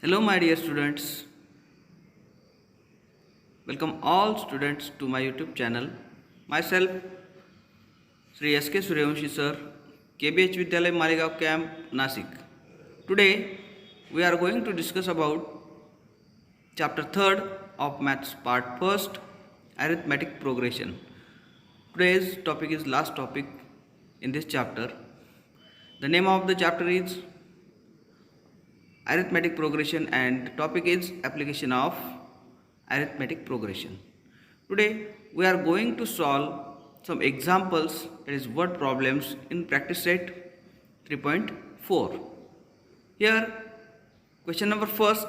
Hello, my dear students. Welcome all students to my YouTube channel. Myself, Sri S.K. Suryavanshi sir, KBH Vidyalay Maligaon Camp, Nasik. Today, we are going to discuss about chapter 3rd of Maths part 1st, Arithmetic Progression. Today's topic is last topic in this chapter. The name of the chapter is Arithmetic Progression and the topic is Application of Arithmetic Progression. Today we are going to solve some examples, that is word problems in practice set 3.4. Here question number first.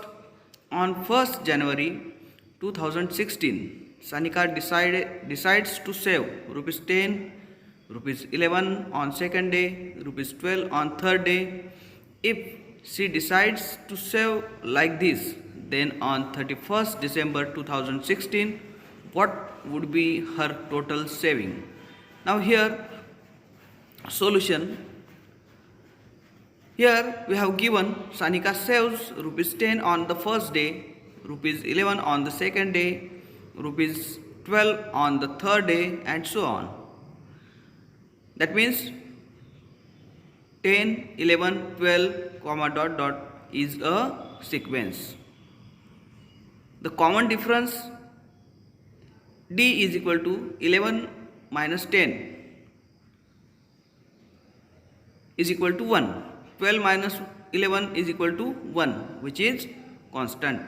On 1st January 2016, Sanika decides to save rupees 10, rupees 11 on second day, rupees 12 on third day. If she decides to save like this, then on 31st December 2016, what would be her total saving? Now here solution. Here we have given Sanika saves rupees 10 on the first day, rupees 11 on the second day, rupees 12 on the third day, and so on. That means 10, 11, 12, comma dot dot is a sequence. The common difference D is equal to 11 minus 10 is equal to 1. 12 minus 11 is equal to 1, which is constant.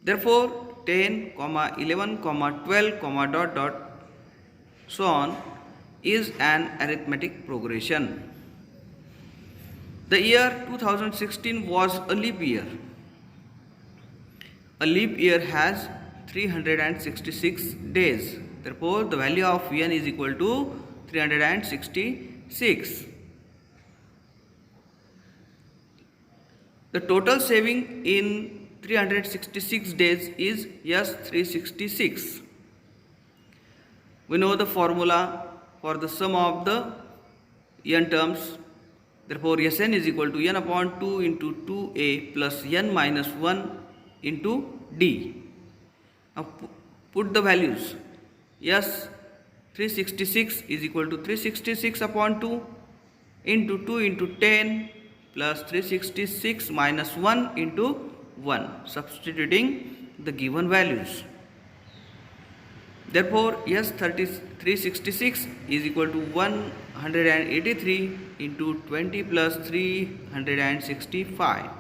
Therefore 10, 11, 12, dot dot so on is an arithmetic progression. The year 2016 was a leap year. A leap year has 366 days. Therefore, the value of n is equal to 366. The total saving in 366 days is S366. We know the formula for the sum of the n terms. Therefore, Sn is equal to n upon 2 into 2a plus n minus 1 into d. Now put the values. S366 is equal to 366 upon 2 into 2 into 10 plus 366 minus 1 into 1, substituting the given values. Therefore, S366 is equal to 183 into 20 plus 365.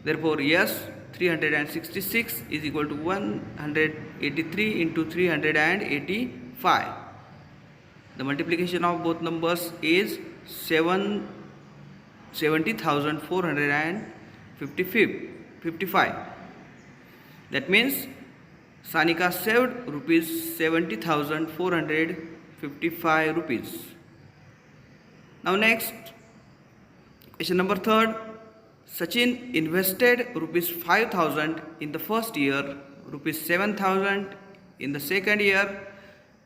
Therefore, S366 is equal to 183 into 385. The multiplication of both numbers is 70,455. That means Sanika saved rupees 70,455 rupees. Now next, question number 3rd. Sachin invested rupees 5,000 in the first year, rupees 7,000 in the second year,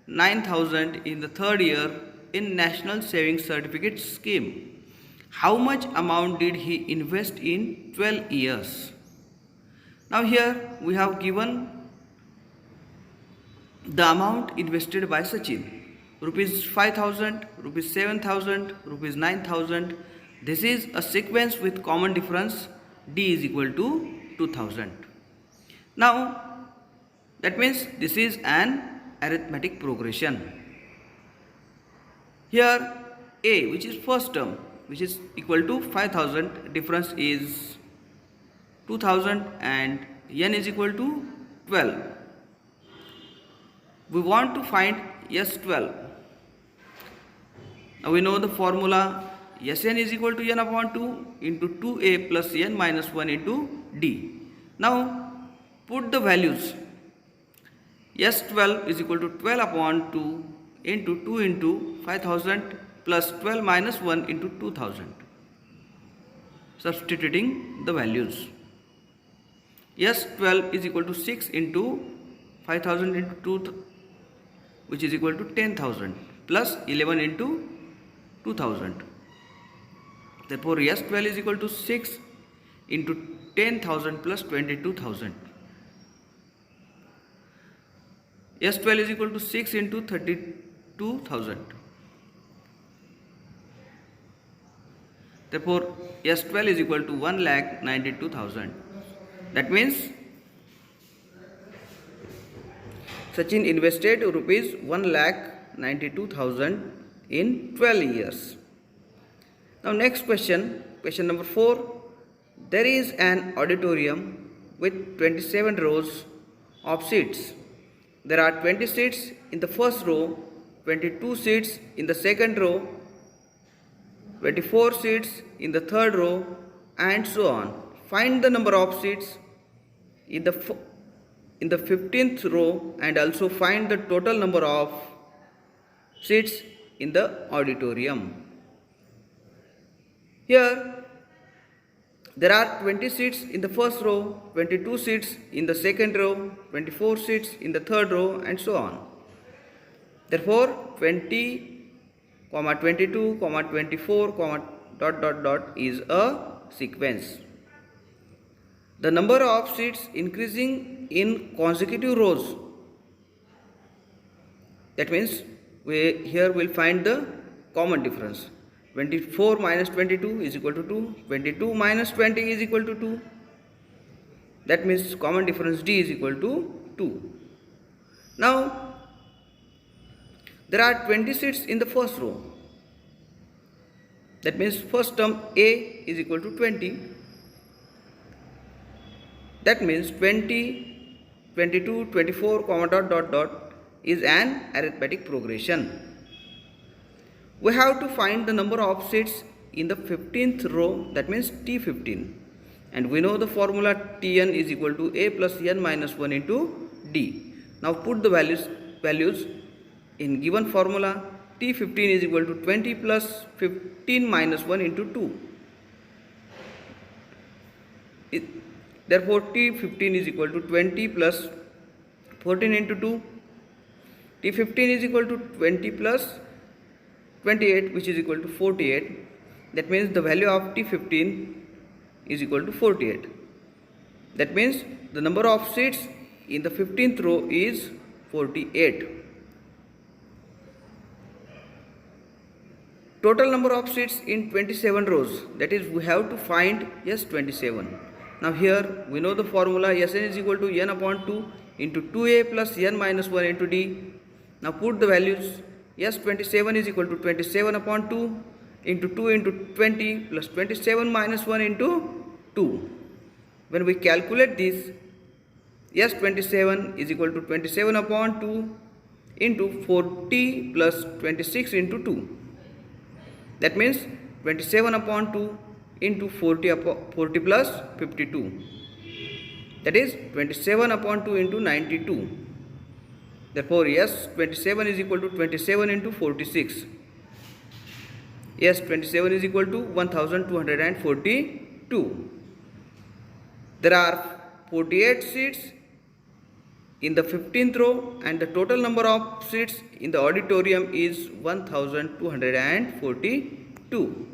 9,000 in the third year in National Savings Certificate Scheme. How much amount did he invest in 12 years? Now here we have given the amount invested by Sachin, rupees 5,000, rupees 7,000, rupees 9,000. This is a sequence with common difference. D is equal to 2,000. Now that means this is an arithmetic progression. Here A, which is first term, which is equal to 5,000, difference is 2,000, and n is equal to 12. We want to find S12. Now we know the formula. Sn is equal to n upon 2 into 2a plus n minus 1 into d. Now put the values. S12 is equal to 12 upon 2 into 2 into 5,000 plus 12 minus 1 into 2,000. Substituting the values. S12 is equal to 6 into 5,000 into 2, which is equal to 10,000 plus 11 into 2,000. Therefore, S12 is equal to 6 into 10,000 plus 22,000. S12 is equal to 6 into 32,000. Therefore, S12 is equal to 1,92,000. That means Sachin invested rupees 1,92,000 in 12 years. Now next question, question number 4. There is an auditorium with 27 rows of seats. There are 20 seats in the first row, 22 seats in the second row, 24 seats in the third row, and so on. Find the number of seats in the 15th row and also find the total number of seats in the auditorium. Here there are 20 seats in the first row, 22 seats in the second row, 24 seats in the third row, and so on. Therefore, 20, 22, 24, is a sequence. The number of seats increasing in consecutive rows. That means here we'll find the common difference. 24 minus 22 is equal to 2. 22 minus 20 is equal to 2. That means common difference D is equal to 2. Now, there are 20 seats in the first row. That means first term A is equal to 20. That means 20, 22, 24, is an arithmetic progression. We have to find the number of seats in the 15th row, that means T15. And we know the formula Tn is equal to A plus n minus 1 into D. Now put the values in given formula. T15 is equal to 20 plus 15 minus 1 into 2. Therefore, T15 is equal to 20 plus 14 into 2. T15 is equal to 20 plus 28, which is equal to 48. That means the value of T15 is equal to 48. That means the number of seats in the 15th row is 48. Total number of seats in 27 rows, that is we have to find S27. Now here we know the formula Sn is equal to n upon 2 into 2a plus n minus 1 into d. Now put the values. S27 is equal to 27 upon 2 into 2 into 20 plus 27 minus 1 into 2. When we calculate this, S27 is equal to 27 upon 2 into 40 plus 26 into 2. That means 27 upon 2 into 40 plus 52. That is 27 upon 2 into 92. Therefore, S27 is equal to 27 into 46. S27 is equal to 1242. There are 48 seats in the 15th row and the total number of seats in the auditorium is 1242.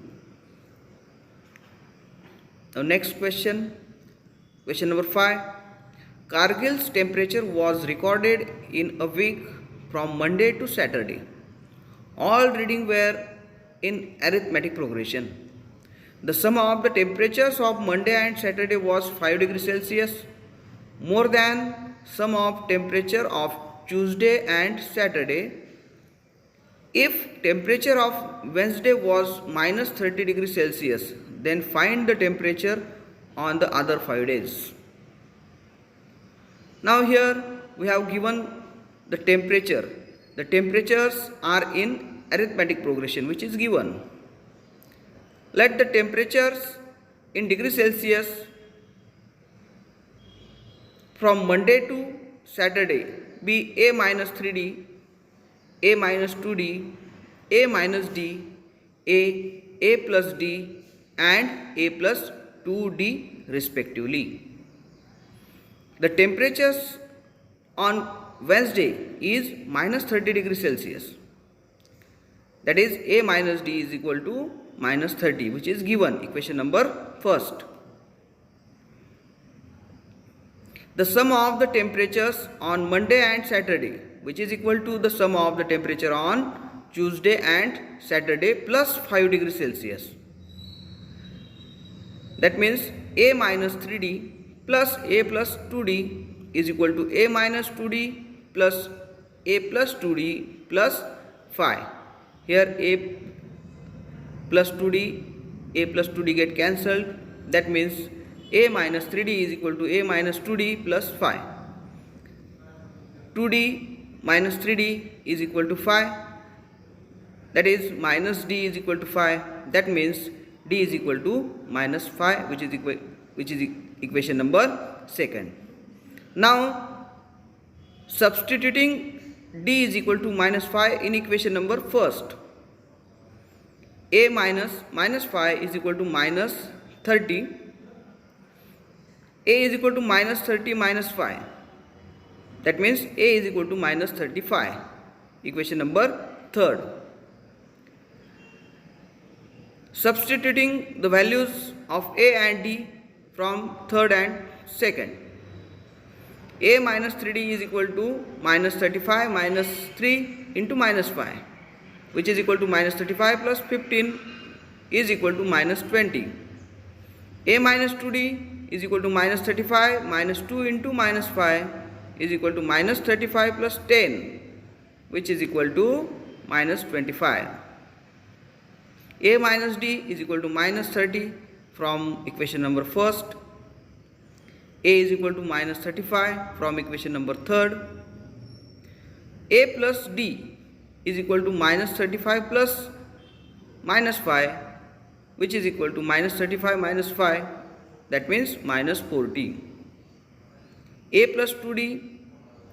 Now next question, question number 5. Kargil's temperature was recorded in a week from Monday to Saturday. All readings were in arithmetic progression. The sum of the temperatures of Monday and Saturday was 5 degrees Celsius, more than sum of temperature of Tuesday and Saturday. If temperature of Wednesday was minus 30 degrees Celsius, then find the temperature on the other 5 days. Now here we have given the temperature. The temperatures are in arithmetic progression, which is given. Let the temperatures in degrees Celsius from Monday to Saturday be A minus 3D, A minus 2D, A minus D, A plus D and A plus 2D respectively. The temperatures on Wednesday is minus 30 degrees Celsius. that is A minus D is equal to minus 30, which is given, equation number first. The sum of the temperatures on Monday and Saturday, which is equal to the sum of the temperature on Tuesday and Saturday plus 5 degrees Celsius. That means A minus 3D plus A plus 2D is equal to A minus 2D plus A plus 2D plus 5. Here A plus 2D, A plus 2D get cancelled. That means A minus 3D is equal to A minus 2D plus 5. 2D minus 3D is equal to 5. That is minus D is equal to 5. That means D is equal to minus 5, which is equation number second. Now substituting D is equal to minus 5 in equation number first. A minus 5 is equal to minus 30. A is equal to minus 30 minus 5. That means A is equal to minus 35. Equation number third. Substituting the values of A and D from third and second. A minus 3D is equal to minus 35 minus 3 into minus 5, which is equal to minus 35 plus 15 is equal to minus 20. A minus 2D is equal to minus 35 minus 2 into minus 5 is equal to minus 35 plus 10, which is equal to minus 25. A minus D is equal to minus 30 from equation number first. A is equal to minus 35 from equation number third. A plus D is equal to minus 35 plus minus 5, which is equal to minus 35 minus 5, that means minus 40. A plus 2D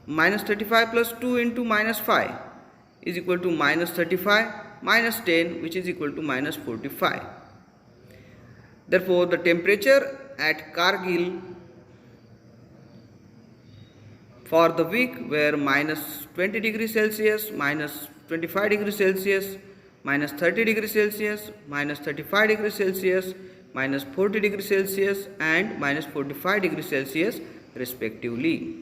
minus 35 plus 2 into minus 5 is equal to minus 35 minus 10, which is equal to minus 45. Therefore, the temperature at Kargil for the week were minus 20 degrees Celsius, minus 25 degrees Celsius, minus 30 degrees Celsius, minus 35 degrees Celsius, minus 40 degrees Celsius and minus 45 degrees Celsius respectively.